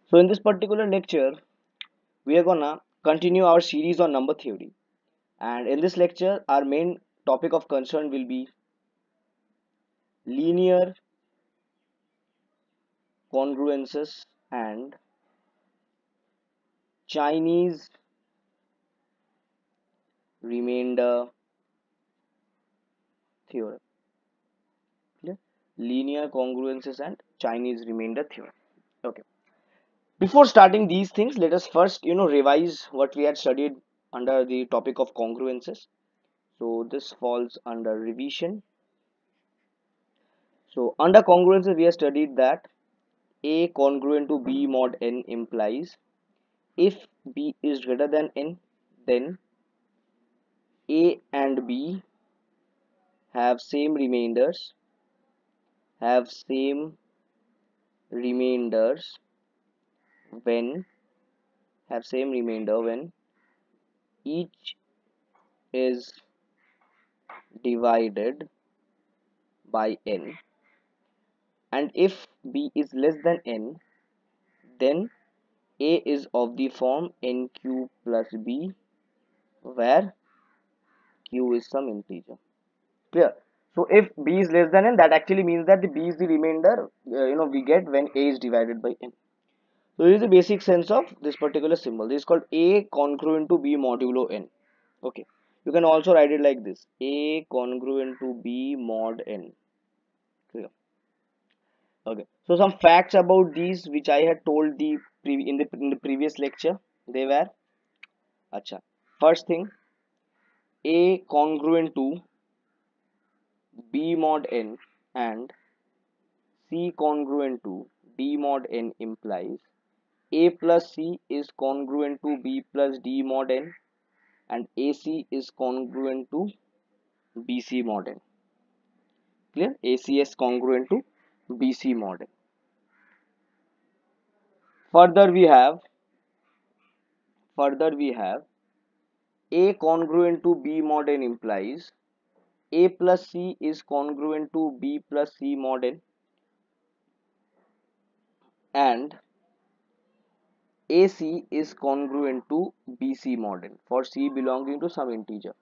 So in this particular lecture, we are gonna continue our series on number theory. And in this lecture, our main topic of concern will be linear congruences and Chinese remainder theorem. Clear? Linear congruences and Chinese remainder theorem. Okay. Before starting these things, let us first, revise what we had studied under the topic of congruences. So this falls under revision. So under congruences, we have studied that A congruent to B mod n implies if B is greater than n, then A and B have same remainders, have same remainders when have same remainder when each is divided by n, and if B is less than n, then A is of the form nq plus B, where q is some integer. Clear? So if B is less than n, that actually means that the B is the remainder we get when A is divided by n. So this is the basic sense of this particular symbol. This is called A congruent to B modulo n. Okay, you can also write it like this: A congruent to B mod n. Clear? Okay, so some facts about these which I had told in the previous lecture, they were, acha, first thing, A congruent to B mod n and C congruent to D mod n implies A plus C is congruent to B plus D mod n and AC is congruent to BC mod n. Clear? AC is congruent to BC mod n. Further we have A congruent to B mod n implies A plus C is congruent to B plus C mod n and AC is congruent to BC mod n for C belonging to some integer.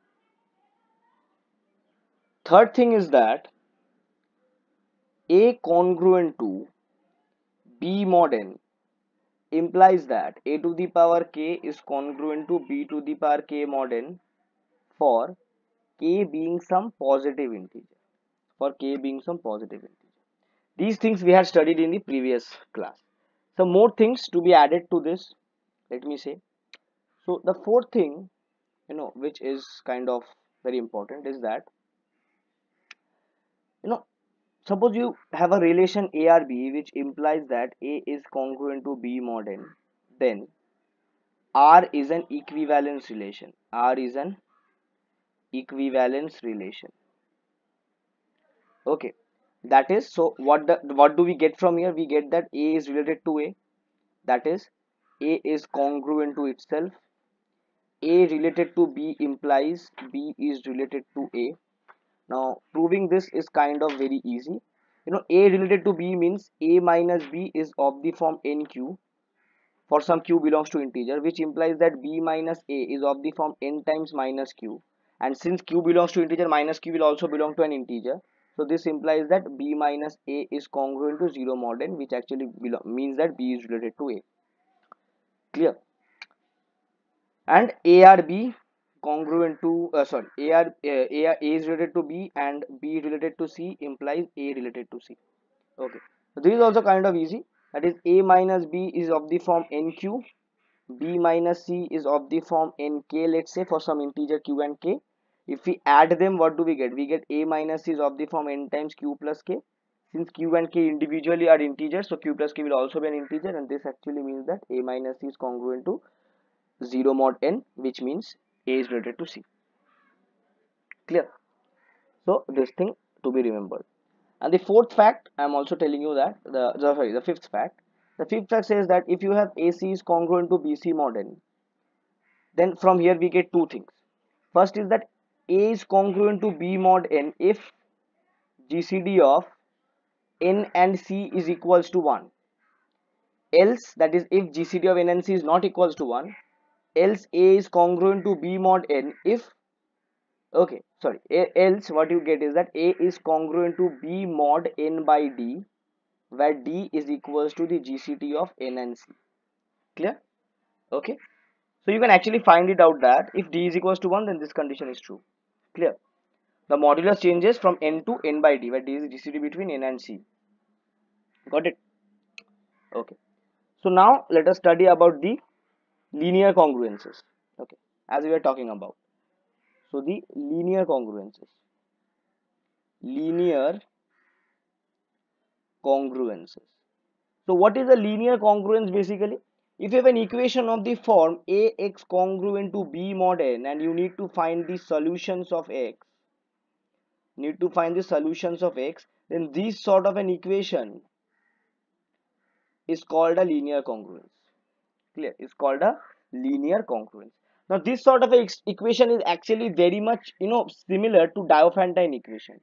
Third thing is that A congruent to B mod n implies that A to the power k is congruent to B to the power k mod n for k being some positive integer. For k being some positive integer. These things we had studied in the previous class. Some more things to be added to this, let me say. So the fourth thing, which is kind of very important, is that, you know suppose you have a relation ARB which implies that A is congruent to B mod n, then R is an equivalence relation. R is an equivalence relation. Okay, that is, so what do we get from here? We get that A is related to A, that is, A is congruent to itself. A related to B implies B is related to A. Now proving this is kind of very easy. A related to B means A minus B is of the form nq for some q belongs to integer, which implies that B minus A is of the form n times minus q, and since q belongs to integer, minus q will also belong to an integer. So this implies that B minus A is congruent to 0 mod n, which actually means that B is related to A. Clear? And ARB congruent to A is related to B and B related to C implies A related to C. Okay, so this is also kind of easy. That is, A minus B is of the form nq, B minus C is of the form nk, let's say, for some integer q and k. If we add them, what do we get? We get A minus C is of the form n times q plus k. Since q and k individually are integers, so q plus k will also be an integer, and this actually means that A minus C is congruent to 0 mod n, which means A is related to C. Clear? So this thing to be remembered. And the fourth fact, I am also telling you that the fifth fact. The fifth fact says that if you have AC is congruent to BC mod n, then from here we get two things. First is that A is congruent to B mod n if GCD of n and C is equals to 1. else, that is if GCD of n and c is not equals to 1, else A is congruent to B mod n if, okay, sorry, else what you get is that A is congruent to B mod n by D, where D is equals to the GCD of n and c. Clear? Okay. So you can actually find it out that if D is equals to 1, then this condition is true. Clear? The modulus changes from n to n by D, where D is GCD between n and c. Got it? Okay. So now let us study about the linear congruences. Okay. As we were talking about. So the linear congruences. Linear congruences. So what is a linear congruence basically? If you have an equation of the form Ax congruent to B mod n and you need to find the solutions of x, then this sort of an equation is called a linear congruence. Clear? It's called a linear congruence. Now this sort of a equation is actually very much similar to Diophantine equation.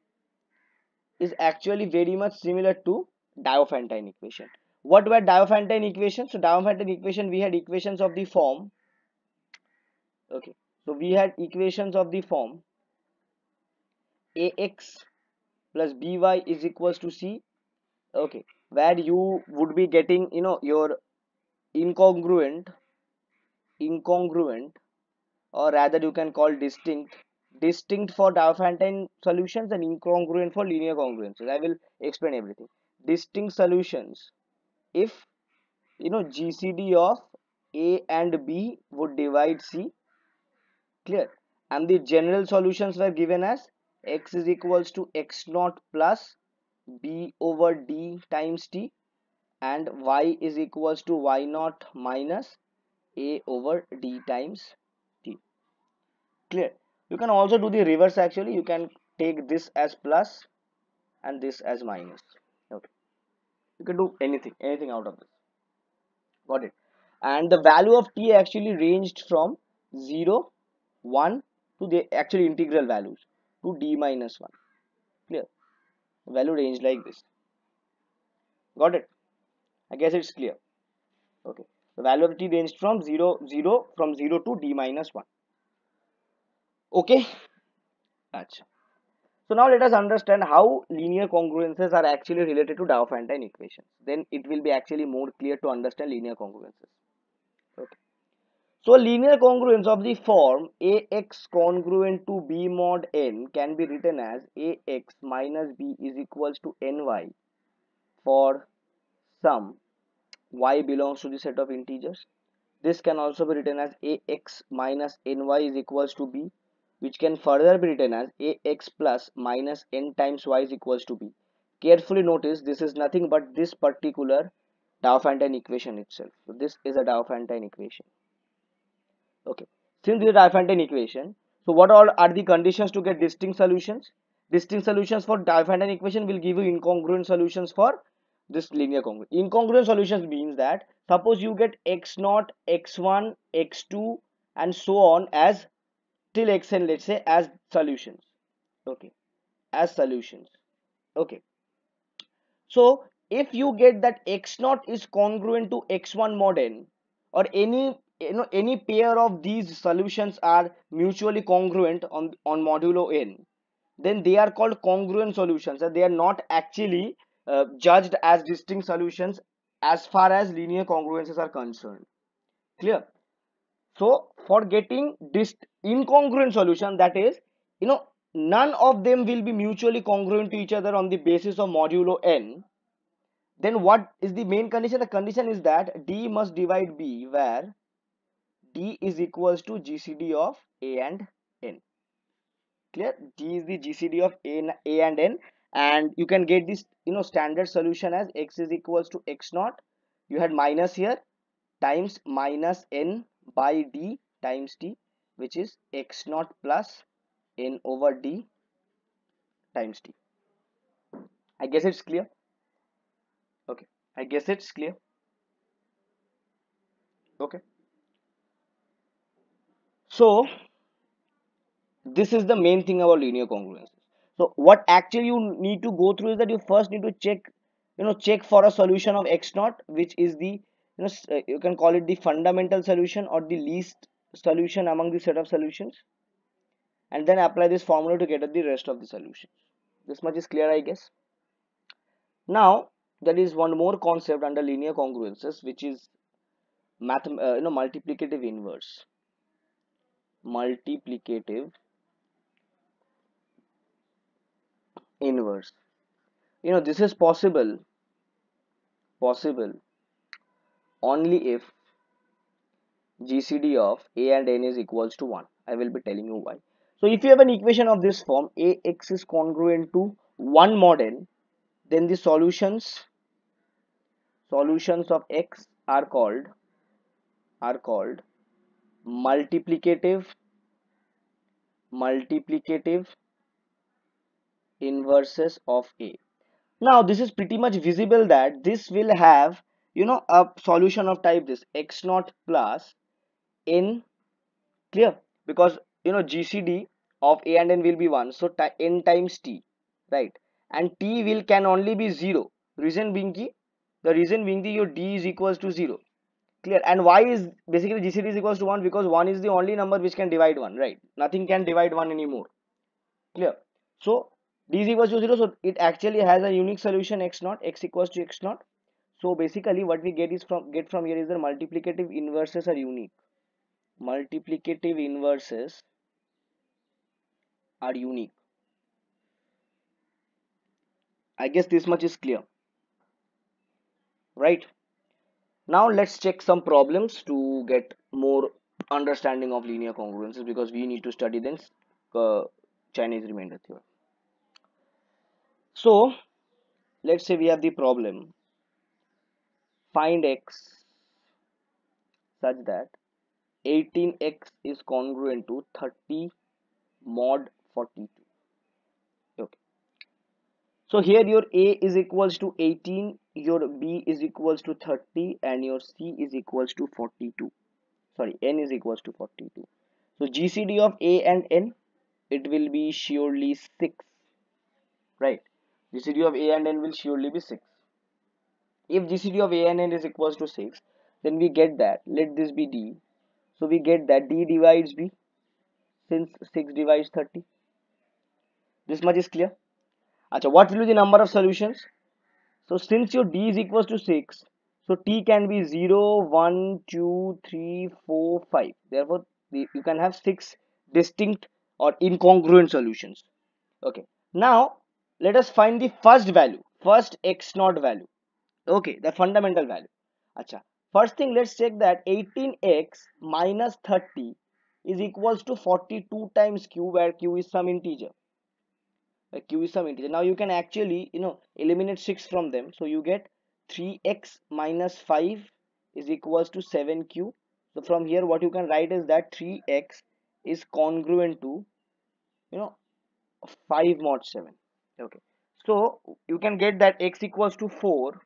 Is actually very much similar to Diophantine equation. What were Diophantine equations? So Diophantine equation, we had equations of the form. Okay, so we had equations of the form Ax plus by is equals to c. Okay, where you would be getting your incongruent, or rather you can call distinct for Diophantine solutions and incongruent for linear congruences. I will explain everything. Distinct solutions if GCD of A and B would divide C. Clear? And the general solutions were given as x is equals to x naught plus B over D times T, and y is equals to y naught minus A over D times T. Clear? You can also do the reverse actually. You can take this as plus and this as minus. Okay. You can do anything out of this. Got it? And the value of T actually ranged from 0, 1 to the actually integral values to D minus 1. Clear? The value range like this. Got it? I guess it's clear. Okay. The value of T ranged from 0 to D minus 1. Okay. Achha. So now let us understand how linear congruences are actually related to Diophantine equations. Then it will be actually more clear to understand linear congruences. Okay. So a linear congruence of the form Ax congruent to B mod n can be written as Ax minus B is equals to Ny for some y belongs to the set of integers. This can also be written as Ax minus Ny is equals to B, which can further be written as Ax plus minus n times y is equals to B. Carefully notice this is nothing but this particular Diophantine equation itself. So this is a Diophantine equation. Okay, since this is a Diophantine equation, so what all are the conditions to get distinct solutions? Distinct solutions for Diophantine equation will give you incongruent solutions for this linear congruent. Incongruent solutions means that suppose you get x0, x1, x2 and so on as till xn, let's say, as solutions. Okay, as solutions. Okay, so if you get that x0 is congruent to x1 mod n, or any pair of these solutions are mutually congruent on modulo n, then they are called congruent solutions, and they are not actually judged as distinct solutions as far as linear congruences are concerned. Clear? So for getting this incongruent solution, that is none of them will be mutually congruent to each other on the basis of modulo n, then what is the main condition? The condition is that D must divide B, where D is equals to GCD of A and N. Clear? D is the GCD of A and N, and you can get this standard solution as x is equals to x naught. You had minus here times minus n by D times T, which is x naught plus n over D times T. I guess it's clear. Okay, I guess it's clear. Okay, so this is the main thing about linear congruences. So what actually you need to go through is that you first need to check for a solution of x naught, which is the you can call it the fundamental solution or the least solution among the set of solutions, and then apply this formula to get at the rest of the solution. This much is clear, I guess. Now there is one more concept under linear congruences, which is multiplicative inverse. Multiplicative inverse. This is possible only if GCD of a and n is equals to 1. I will be telling you why. So if you have an equation of this form, ax is congruent to 1 mod n, then the solutions of x are called multiplicative inverses of a. Now this is pretty much visible that this will have a solution of type this x naught plus n. Clear? Because GCD of a and n will be 1, so n times t, right? And t will can only be 0. Reason being your d is equals to 0. Clear? And why is basically GCD is equals to 1? Because 1 is the only number which can divide 1, right? Nothing can divide 1 anymore. Clear? So d is equals to 0, so it actually has a unique solution x naught, x equals to x naught. So basically what we get from here is the multiplicative inverses are unique. Multiplicative inverses are unique. I guess this much is clear, right? Now let's check some problems to get more understanding of linear congruences, because we need to study this Chinese remainder theorem. So let's say we have the problem, find x such that 18x is congruent to 30 mod 42. Okay, so here your a is equals to 18, your b is equals to 30, and your c is equals to 42. Sorry, n is equals to 42. So GCD of a and n, it will be surely 6, right? GCD of a and n will surely be 6. If GCD of a and n is equals to 6, then we get that, let this be d, so we get that d divides b, since 6 divides 30. This much is clear. Achha, what will be the number of solutions? So since your d is equals to 6, so t can be 0, 1, 2, 3, 4, 5. Therefore you can have 6 distinct or incongruent solutions. Okay, now let us find the first x naught value. Okay, the fundamental value. Acha, first thing, let's check that 18x minus 30 is equals to 42 times q, where q is some integer. Now you can actually eliminate 6 from them, so you get 3x minus 5 is equals to 7q. So from here what you can write is that 3x is congruent to 5 mod 7. Okay, so you can get that x equals to 4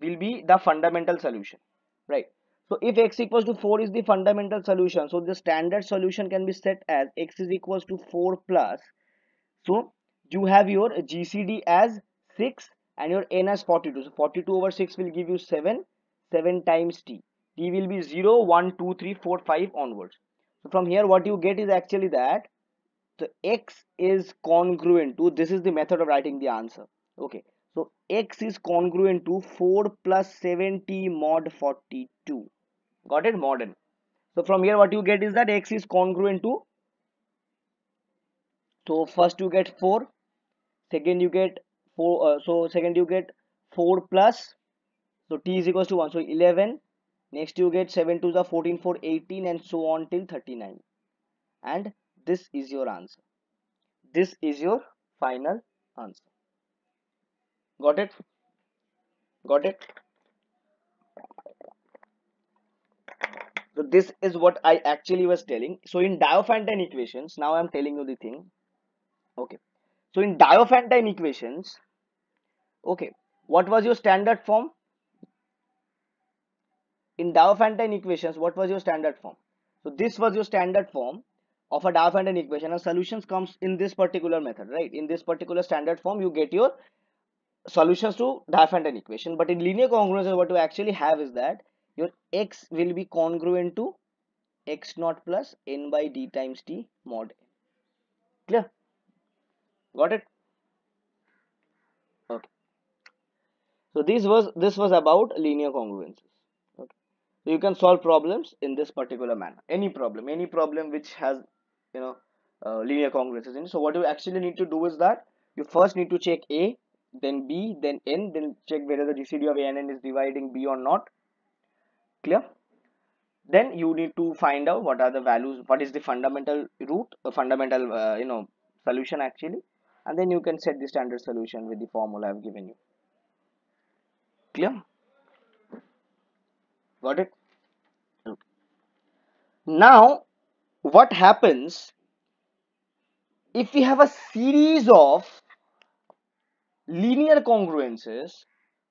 will be the fundamental solution, right? So if x equals to 4 is the fundamental solution, so the standard solution can be set as x is equals to 4 plus, so you have your GCD as 6 and your n as 42. So 42 over 6 will give you 7. 7 times t will be 0, 1, 2, 3, 4, 5 onwards. So from here what you get is actually that the x is congruent to, this is the method of writing the answer. Okay, so x is congruent to 4 plus 7t mod 42. Got it? Mod n. So from here what you get is that x is congruent to, so first you get 4, second you get 4, so second you get 4 plus, so t is equals to 1, so 11, next you get 7 to the 14, 4, 18, and so on till 39, and this is your answer. This is your final answer. Got it? Got it? So this is what I actually was telling. So in Diophantine equations, now I'm telling you the thing. Okay, so in Diophantine equations, okay, what was your standard form? In Diophantine equations, what was your standard form? So this was your standard form of a Diophantine equation, and solutions comes in this particular method, right? In this particular standard form you get your solutions to Diophantine equation. But in linear congruences what you actually have is that Your x will be congruent to x naught plus n by d times t mod n. Clear? Got it? Okay. So this was about linear congruences. Okay. So you can solve problems in this particular manner. Any problem which has you know linear congruences in it. So what you actually need to do is that you first need to check A, then B, then N, then check whether the GCD of A and N is dividing B or not. Clear? Then you need to find out what are the values, what is the fundamental root, fundamental solution actually, and then you can set the standard solution with the formula I've given you. Clear? Got it? Okay. Now, what happens if we have a series of linear congruences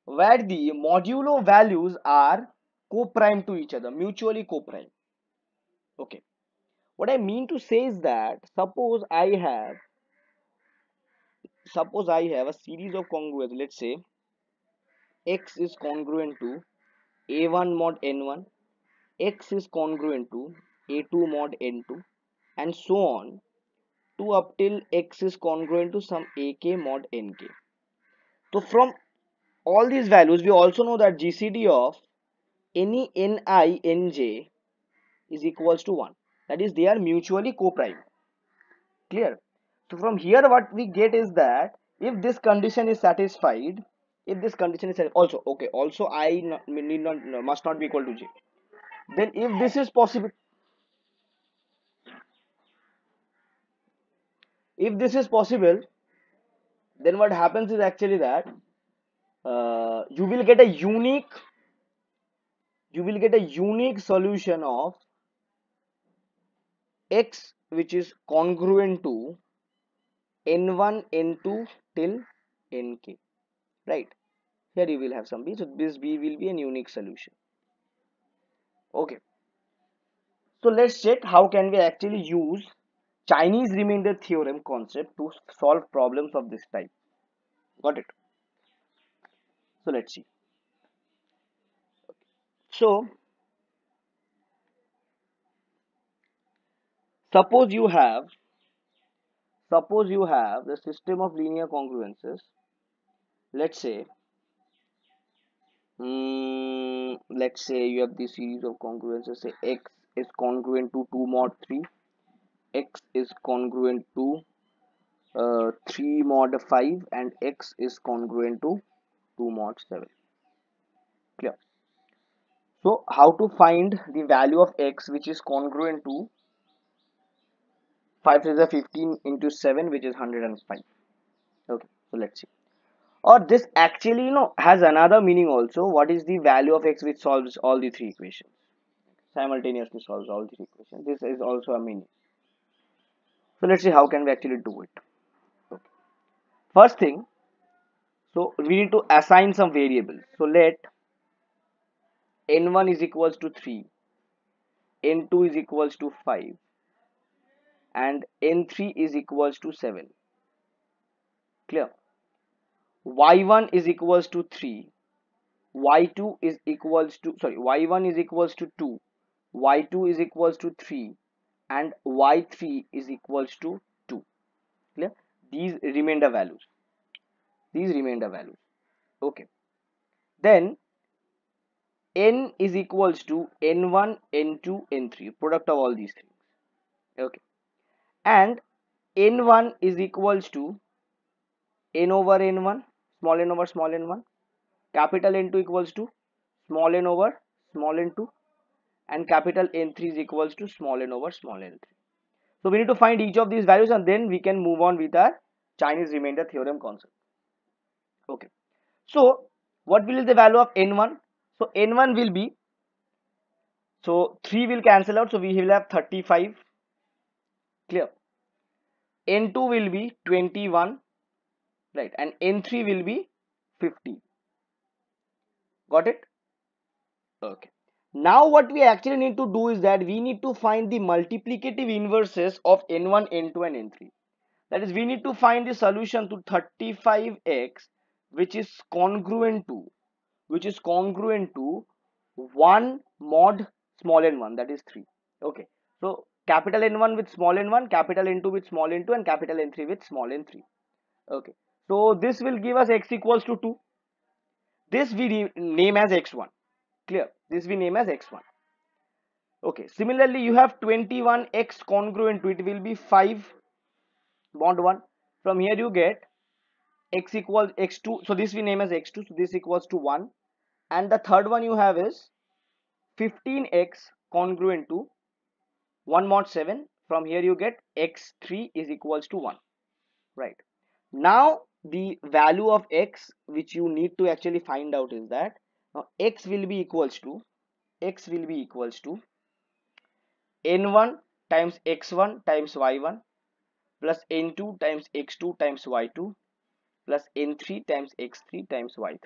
where the modulo values are co-prime to each other, mutually co-prime? Okay. What I mean to say is that suppose I have a series of congruences. Let's say x is congruent to a1 mod n1, x is congruent to a2 mod n2, and so on to up till x is congruent to some ak mod nk. So from all these values, we also know that GCD of any ni nj is equals to 1. That is, they are mutually co-prime. Clear? So from here what we get is that if this condition is satisfied, also okay, also I need not no, must not be equal to j. Then if this is possible, then what happens is actually that you will get a unique solution of x which is congruent to n1 n2 till nk, right? Here you will have some b, so this b will be a unique solution. Okay, so let's check how can we actually use Chinese remainder theorem concept to solve problems of this type. Got it? So let's see. So suppose you have the system of linear congruences. Let's say you have this series of congruences. Say x is congruent to 2 mod 3, x is congruent to 3 mod 5, and x is congruent to 2 mod 7. Clear? So how to find the value of x which is congruent to 5 is a 15 into 7, which is 105. Okay, so let's see. Or this actually has another meaning also. What is the value of x which solves all the three equations? Simultaneously solves all three equations. This is also a meaning. So let's see how can we actually do it. Okay. First thing, so we need to assign some variables. So let n1 is equals to 3, n2 is equals to 5, and n3 is equals to 7. Clear? y1 is equals to 3, y2 is equals to y1 is equals to 2, y2 is equals to 3, and y3 is equals to 2. Clear? These remainder values. Okay. Then n is equals to n1, n2, n3, product of all these things. Okay. And n1 is equals to n over n1, small n over small n1, capital N2 equals to small n over small n2, and capital N3 is equals to small n over small n3. So we need to find each of these values, and then we can move on with our Chinese remainder theorem concept. Okay. So what will be the value of n1? So n1 will be, so 3 will cancel out, so we will have 35. Clear? n2 will be 21, right? And n3 will be 50. Got it? Okay. Now what we actually need to do is that we need to find the multiplicative inverses of n1, n2, and n3. That is, we need to find the solution to 35x which is congruent to 1 mod small n1, that is 3. Okay, so capital N1 with small n1, capital N2 with small n2, and capital N3 with small n3. Okay, so this will give us x equals to 2. This we name as x1. Clear? This we name as x1. Okay, similarly you have 21x congruent to it will be 5 mod 1. From here you get x equals x2, so this we name as x2, so this equals to 1. And the third one you have is 15x congruent to 1 mod 7. From here you get x3 is equals to 1, right? Now the value of x which you need to actually find out is that now x will be equals to n1 times x1 times y1 plus n2 times x2 times y2 plus n3 times x3 times y3,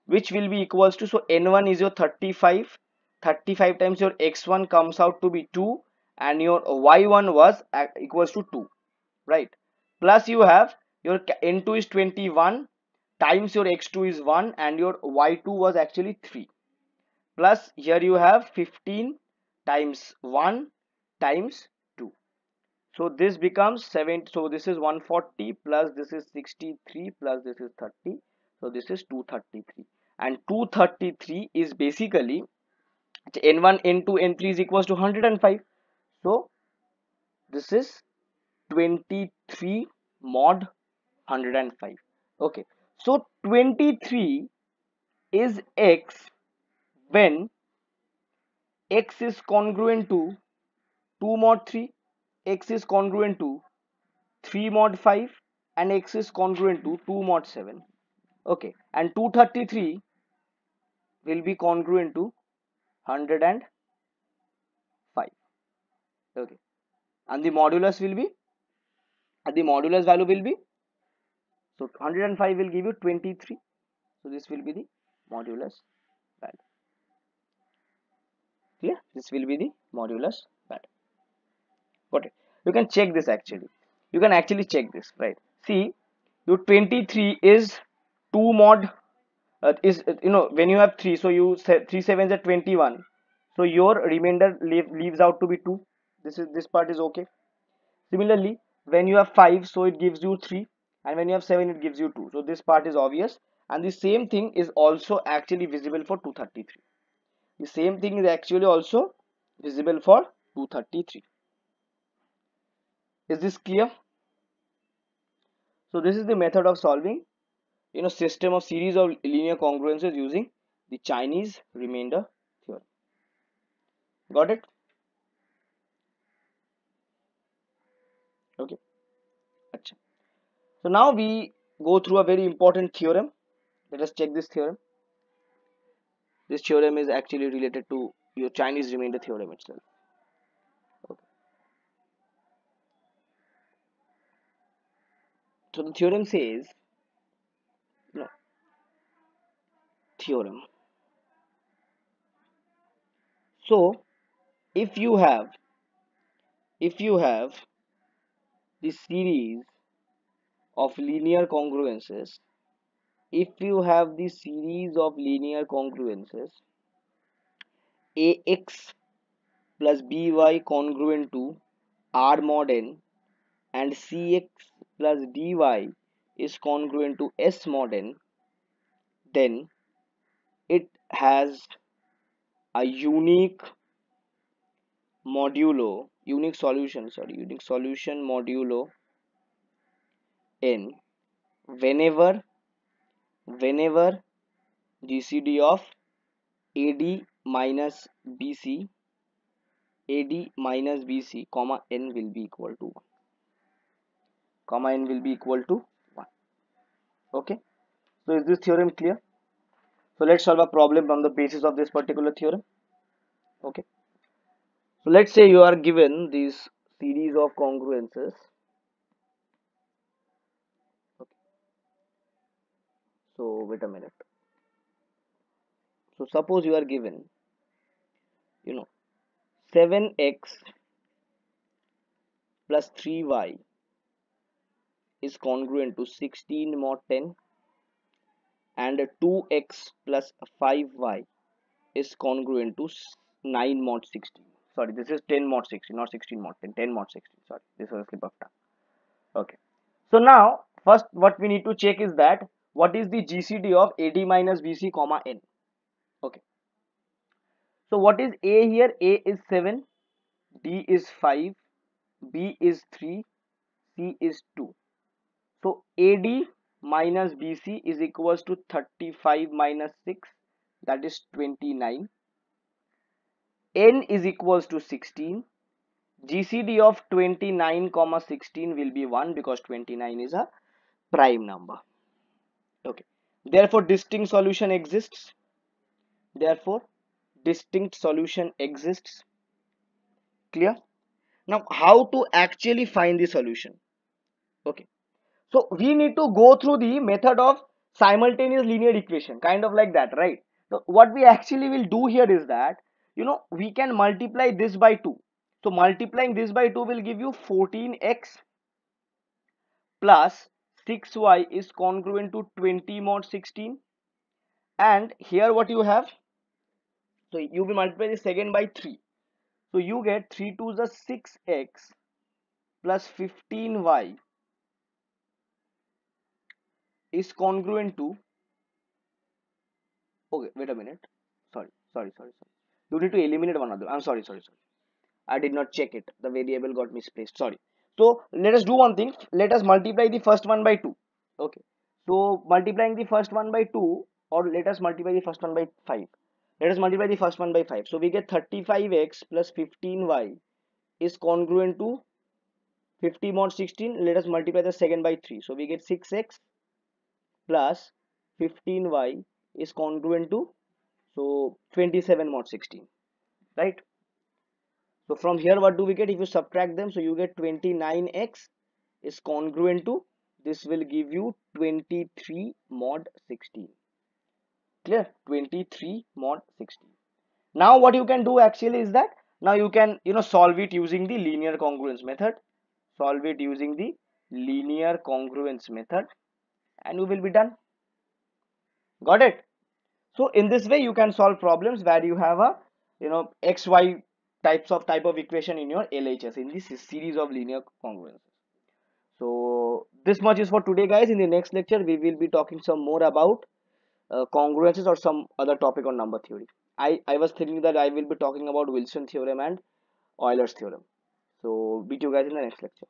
which will be equals to, so n1 is your 35, 35 times your x1 comes out to be 2, and your y1 was equals to 2, right? Plus you have your n2 is 21 times your x2 is 1, and your y2 was actually 3, plus here you have 15 times 1 times 2, so this becomes 7. So this is 140 plus this is 63 plus this is 30, so this is 233, and 233 is basically n1 n2 n3 is equals to 105, so this is 23 mod 105. Okay, so 23 is x when x is congruent to 2 mod 3, x is congruent to 3 mod 5, and x is congruent to 2 mod 7. Okay, and 233 will be congruent to 105. Okay, and the modulus will be, and the modulus value will be, so 105 will give you 23, so this will be the modulus value. Clear? This will be the modulus value. Got it? You can check this actually. You can actually check this, right? See, your 23 is 2 mod is when you have 3, so you say 3 sevens are 21, so your remainder leaves out to be 2. This part is okay. Similarly, when you have 5, so it gives you 3, and when you have 7 it gives you 2, so this part is obvious. And the same thing is also actually visible for 233. The same thing is actually also visible for 233. Is this clear? So this is the method of solving system of series of linear congruences using the Chinese remainder theorem. Got it? Okay. Achha. So now we go through a very important theorem. Let us check this theorem. This theorem is actually related to your Chinese remainder theorem itself. Okay. So the theorem says, theorem. So if you have the series of linear congruences, if you have the series of linear congruences ax plus by congruent to r mod n and cx plus dy is congruent to s mod n, then it has a unique solution modulo n whenever GCD of AD minus BC comma n will be equal to 1. Okay, so is this theorem clear? So let's solve a problem on the basis of this particular theorem. Okay, so let's say you are given this series of congruences. Okay. So wait a minute. So suppose you are given 7x plus 3y is congruent to 16 mod 10, and 2x plus 5y is congruent to 9 mod 16. Sorry, this is 10 mod 16, not 16 mod 10. 10 mod 16. Sorry, this was a slip of tongue. Okay. So now, first what we need to check is that what is the GCD of AD minus BC comma N. Okay. So what is A here? A is 7, D is 5, B is 3, C is 2. So AD minus BC is equals to 35 minus 6, that is 29. N is equals to 16. GCD of 29 comma 16 will be 1 because 29 is a prime number. Okay. Therefore, distinct solution exists. Therefore, distinct solution exists. Clear? Now, how to actually find the solution? Okay. So we need to go through the method of simultaneous linear equation, kind of like that, right? So what we actually will do here is that, we can multiply this by 2. So multiplying this by 2 will give you 14x plus 6y is congruent to 20 mod 16. And here what you have, so you will multiply the second by 3. So you get 3 to the 6x plus 15y is congruent to, okay, wait a minute. Sorry. You need to eliminate one of them. I'm sorry. I did not check it. The variable got misplaced. Sorry. So let us do one thing. Let us multiply the first one by 2. Okay. So multiplying the first one by 2, or let us multiply the first one by 5. Let us multiply the first one by 5. So we get 35x plus 15y is congruent to 50 mod 16. Let us multiply the second by 3. So we get 6x plus 15y is congruent to, so 27 mod 16, right? So from here what do we get if you subtract them? So you get 29x is congruent to, this will give you 23 mod 16. Clear? 23 mod 16. Now what you can do actually is that now you can solve it using the linear congruence method. Solve it using the linear congruence method and you will be done. Got it? So in this way you can solve problems where you have a xy type of equation in your LHS in this series of linear congruences. So this much is for today, guys. In the next lecture we will be talking some more about congruences or some other topic on number theory. I was thinking that I will be talking about Wilson theorem and Euler's theorem. So meet you guys in the next lecture.